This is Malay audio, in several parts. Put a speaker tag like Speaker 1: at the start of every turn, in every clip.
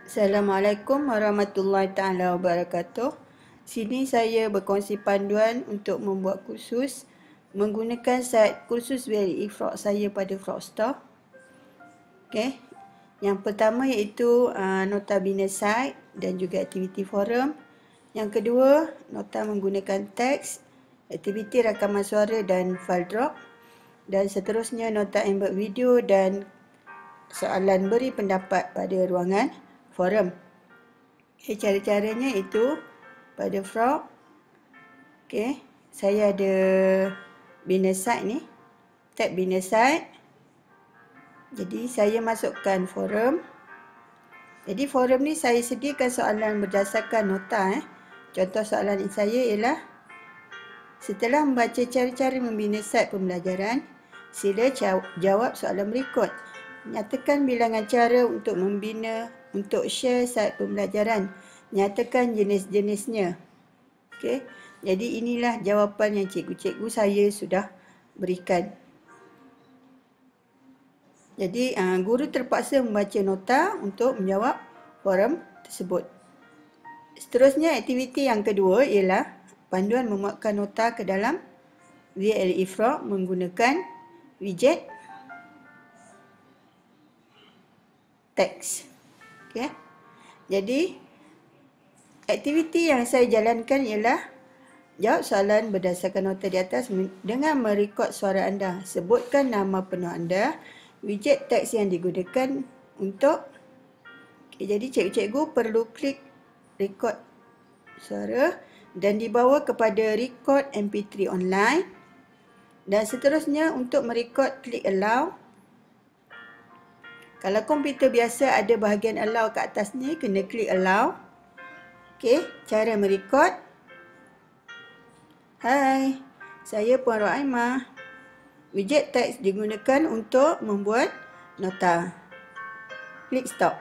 Speaker 1: Assalamualaikum warahmatullahi taala wabarakatuh. Sini saya berkongsi panduan untuk membuat kursus menggunakan site kursus VLE Frog saya pada Frogster. Okey. Yang pertama iaitu nota bina site dan juga aktiviti forum. Yang kedua, nota menggunakan teks, aktiviti rakaman suara dan file drop. Dan seterusnya nota embed video dan soalan beri pendapat pada ruangan forum. Okay, cara-caranya itu pada Frog. Okay, saya ada bina site ni, tab bina site. Jadi saya masukkan forum. Jadi forum ni saya sediakan soalan berdasarkan nota. Contoh soalan saya ialah, setelah membaca cara-cara membina site pembelajaran, sila jawab soalan berikut. Nyatakan bilangan cara untuk membina untuk share site pembelajaran. Nyatakan jenis-jenisnya. Okey. Jadi inilah jawapan yang cikgu-cikgu saya sudah berikan. Jadi guru terpaksa membaca nota untuk menjawab forum tersebut. Seterusnya aktiviti yang kedua ialah panduan memuatkan nota ke dalam VLE Frog menggunakan widget teks. Okey. Jadi aktiviti yang saya jalankan ialah jawab soalan berdasarkan nota di atas dengan merekod suara anda. Sebutkan nama penuh anda, widget teks yang digunakan untuk. Jadi cikgu-cikgu perlu klik rekod suara dan dibawa kepada record MP3 online. Dan seterusnya untuk merekod klik allow. Kalau komputer biasa ada bahagian allow kat atas ni, kena klik allow. Okey, cara merekod. Hai, saya Puan Rohaimah. Widget teks digunakan untuk membuat nota. Klik stop.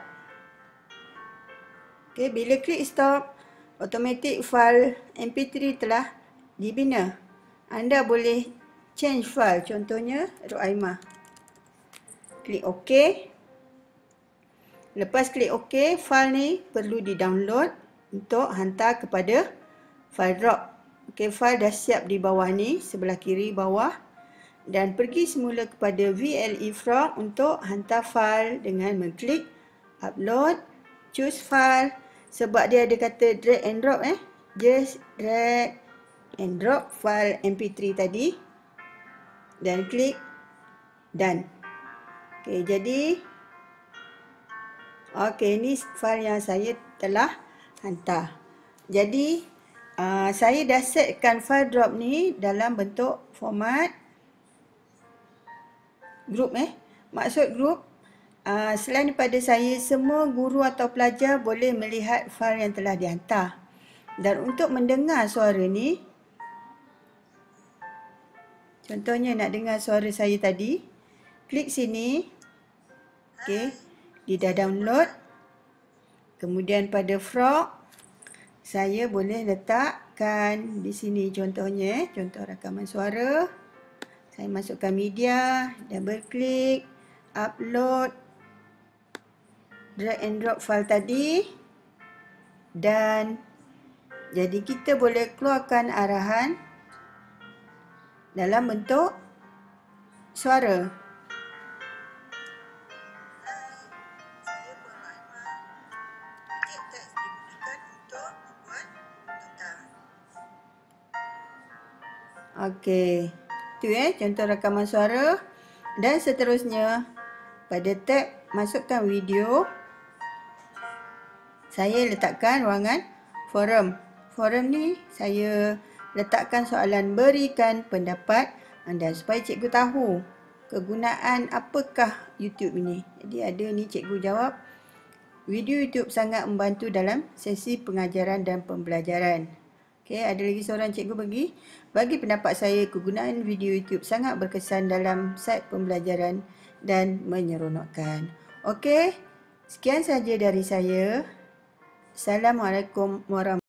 Speaker 1: Okey, bila klik stop, automatik file MP3 telah dibina. Anda boleh change file, contohnya Rohaimah. Klik OK. Lepas klik OK, file ni perlu di-download untuk hantar kepada file drop. Okey, file dah siap di bawah ni, sebelah kiri bawah. Dan pergi semula kepada VLE Frog untuk hantar file dengan mengklik upload, choose file. Sebab dia ada kata drag and drop just drag and drop file MP3 tadi. Dan klik done. Okey, jadi ini file yang saya telah hantar. Jadi saya dah setkan file drop ni dalam bentuk format group Maksud group, selain daripada saya, semua guru atau pelajar boleh melihat file yang telah dihantar. Dan untuk mendengar suara ni, contohnya nak dengar suara saya tadi, klik sini. Okey, dia dah download. Kemudian pada Frog, saya boleh letakkan di sini contohnya, contoh rakaman suara. Saya masukkan media, double klik, upload, drag and drop file tadi. Dan jadi kita boleh keluarkan arahan dalam bentuk suara. Okey, itu contoh rakaman suara. Dan seterusnya pada tab masukkan video, saya letakkan ruangan forum. Forum ni saya letakkan soalan berikan pendapat anda supaya cikgu tahu kegunaan apakah YouTube ini. Jadi ada ni cikgu jawab, video YouTube sangat membantu dalam sesi pengajaran dan pembelajaran. Okey, ada lagi seorang cikgu bagi pendapat saya kegunaan video YouTube sangat berkesan dalam site pembelajaran dan menyeronokkan. Okey, sekian saja dari saya. Assalamualaikum warahmatullahi wabarakatuh.